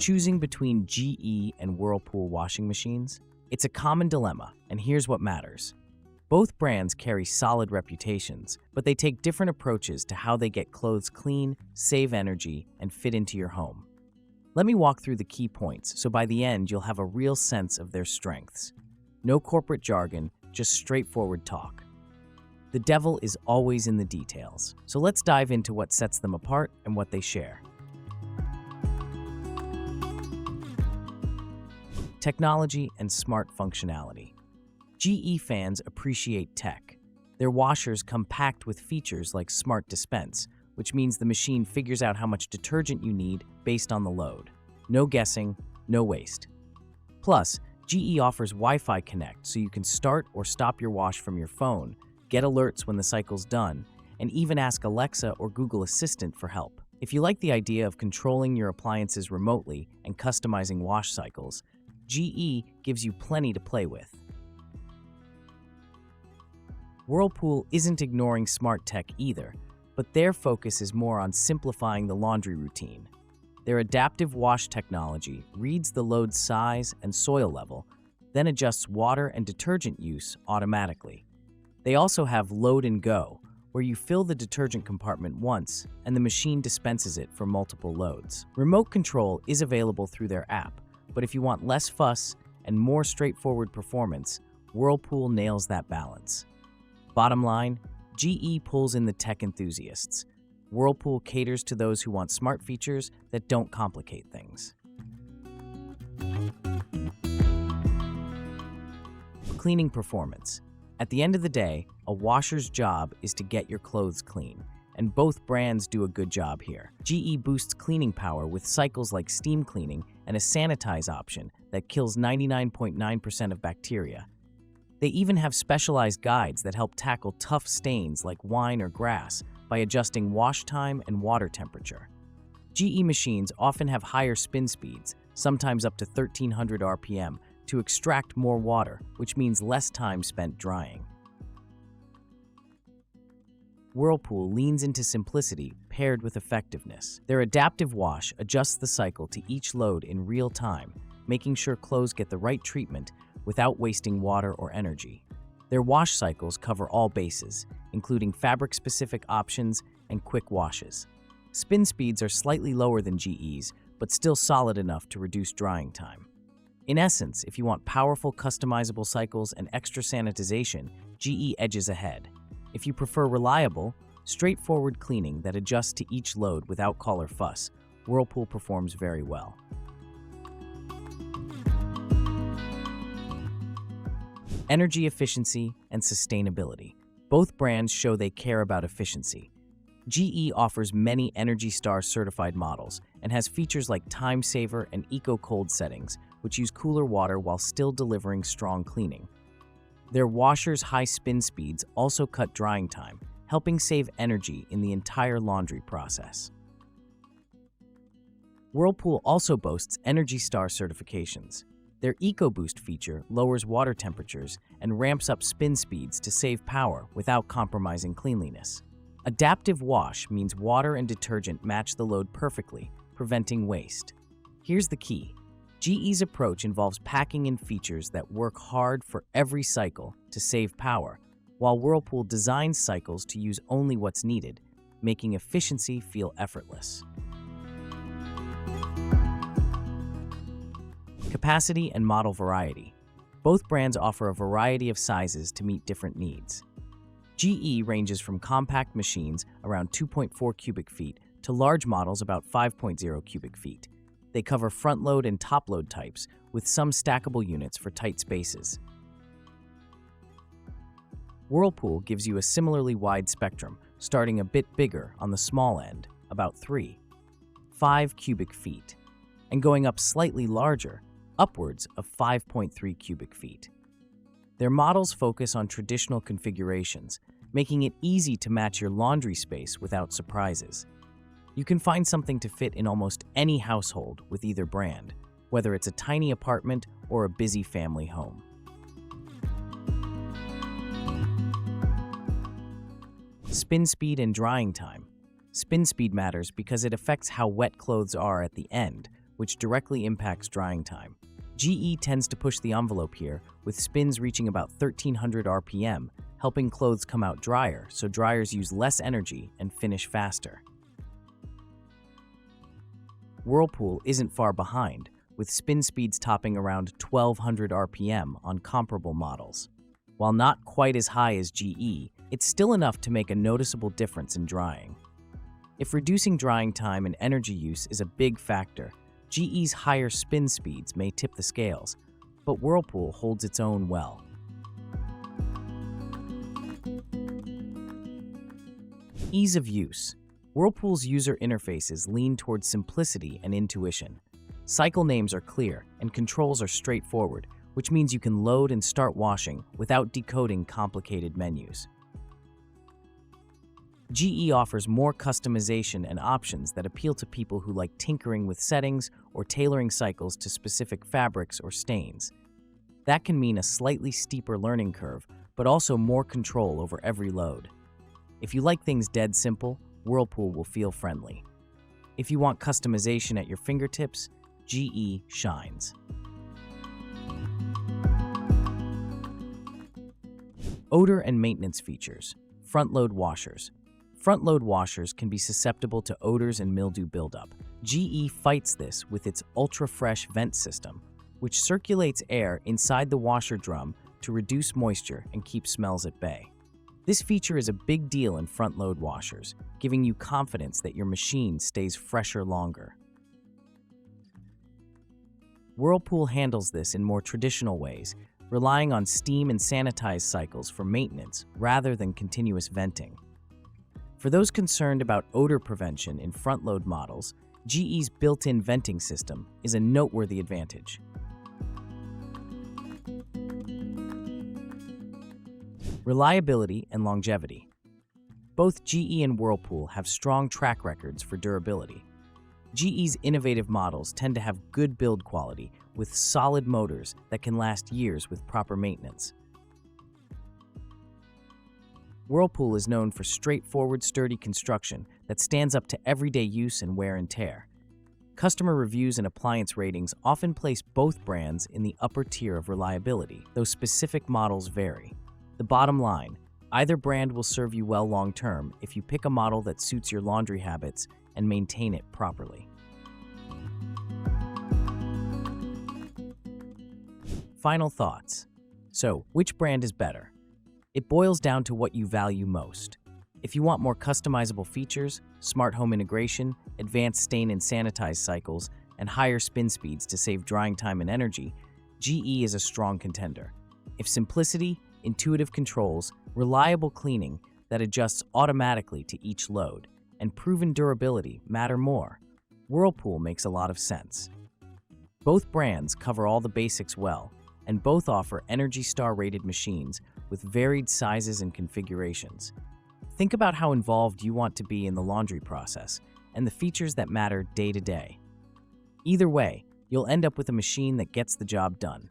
Choosing between GE and Whirlpool washing machines? It's a common dilemma, and here's what matters. Both brands carry solid reputations, but they take different approaches to how they get clothes clean, save energy, and fit into your home. Let me walk through the key points so by the end you'll have a real sense of their strengths. No corporate jargon, just straightforward talk. The devil is always in the details, so let's dive into what sets them apart and what they share. Technology and smart functionality. GE fans appreciate tech. Their washers come packed with features like smart dispense, which means the machine figures out how much detergent you need based on the load. No guessing, no waste. Plus, GE offers Wi-Fi Connect so you can start or stop your wash from your phone, get alerts when the cycle's done, and even ask Alexa or Google Assistant for help. If you like the idea of controlling your appliances remotely and customizing wash cycles, GE gives you plenty to play with. Whirlpool isn't ignoring smart tech either, but their focus is more on simplifying the laundry routine. Their adaptive wash technology reads the load's size and soil level, then adjusts water and detergent use automatically. They also have Load and Go, where you fill the detergent compartment once and the machine dispenses it for multiple loads. Remote control is available through their app, but if you want less fuss and more straightforward performance, Whirlpool nails that balance. Bottom line, GE pulls in the tech enthusiasts. Whirlpool caters to those who want smart features that don't complicate things. Cleaning performance. At the end of the day, a washer's job is to get your clothes clean, and both brands do a good job here. GE boosts cleaning power with cycles like steam cleaning and a sanitize option that kills 99.9% of bacteria. They even have specialized guides that help tackle tough stains like wine or grass by adjusting wash time and water temperature. GE machines often have higher spin speeds, sometimes up to 1300 RPM, to extract more water, which means less time spent drying. Whirlpool leans into simplicity paired with effectiveness. Their adaptive wash adjusts the cycle to each load in real time, making sure clothes get the right treatment without wasting water or energy. Their wash cycles cover all bases, including fabric-specific options and quick washes. Spin speeds are slightly lower than GE's, but still solid enough to reduce drying time. In essence, if you want powerful, customizable cycles and extra sanitization, GE edges ahead. If you prefer reliable, straightforward cleaning that adjusts to each load without call or fuss, Whirlpool performs very well. Energy efficiency and sustainability. Both brands show they care about efficiency. GE offers many Energy Star certified models and has features like Time Saver and Eco Cold settings, which use cooler water while still delivering strong cleaning. Their washers' high spin speeds also cut drying time, helping save energy in the entire laundry process. Whirlpool also boasts Energy Star certifications. Their EcoBoost feature lowers water temperatures and ramps up spin speeds to save power without compromising cleanliness. Adaptive wash means water and detergent match the load perfectly, preventing waste. Here's the key. GE's approach involves packing in features that work hard for every cycle to save power, while Whirlpool designs cycles to use only what's needed, making efficiency feel effortless. Capacity and model variety. Both brands offer a variety of sizes to meet different needs. GE ranges from compact machines around 2.4 cubic feet to large models about 5.0 cubic feet. They cover front load and top load types, with some stackable units for tight spaces. Whirlpool gives you a similarly wide spectrum, starting a bit bigger on the small end, about 3.5 cubic feet, and going up slightly larger, upwards of 5.3 cubic feet. Their models focus on traditional configurations, making it easy to match your laundry space without surprises. You can find something to fit in almost any household with either brand, whether it's a tiny apartment or a busy family home. Spin speed and drying time. Spin speed matters because it affects how wet clothes are at the end, which directly impacts drying time. GE tends to push the envelope here, with spins reaching about 1300 RPM, helping clothes come out drier, so dryers use less energy and finish faster. Whirlpool isn't far behind, with spin speeds topping around 1200 RPM on comparable models. While not quite as high as GE, it's still enough to make a noticeable difference in drying. If reducing drying time and energy use is a big factor, GE's higher spin speeds may tip the scales, but Whirlpool holds its own well. Ease of use. Whirlpool's user interfaces lean towards simplicity and intuition. Cycle names are clear and controls are straightforward, which means you can load and start washing without decoding complicated menus. GE offers more customization and options that appeal to people who like tinkering with settings or tailoring cycles to specific fabrics or stains. That can mean a slightly steeper learning curve, but also more control over every load. If you like things dead simple, Whirlpool will feel friendly. If you want customization at your fingertips, GE shines. Odor and maintenance features. Front-load washers. Front-load washers can be susceptible to odors and mildew buildup. GE fights this with its UltraFresh vent system, which circulates air inside the washer drum to reduce moisture and keep smells at bay. This feature is a big deal in front-load washers, giving you confidence that your machine stays fresher longer. Whirlpool handles this in more traditional ways, relying on steam and sanitize cycles for maintenance rather than continuous venting. For those concerned about odor prevention in front-load models, GE's built-in venting system is a noteworthy advantage. Reliability and longevity. Both GE and Whirlpool have strong track records for durability. GE's innovative models tend to have good build quality with solid motors that can last years with proper maintenance. Whirlpool is known for straightforward, sturdy construction that stands up to everyday use and wear and tear. Customer reviews and appliance ratings often place both brands in the upper tier of reliability, though specific models vary. The bottom line, either brand will serve you well long-term if you pick a model that suits your laundry habits and maintain it properly. Final thoughts. So, which brand is better? It boils down to what you value most. If you want more customizable features, smart home integration, advanced stain and sanitize cycles, and higher spin speeds to save drying time and energy, GE is a strong contender. If simplicity, intuitive controls, reliable cleaning that adjusts automatically to each load, and proven durability matter more, Whirlpool makes a lot of sense. Both brands cover all the basics well, and both offer Energy Star rated machines with varied sizes and configurations. Think about how involved you want to be in the laundry process and the features that matter day to day. Either way, you'll end up with a machine that gets the job done.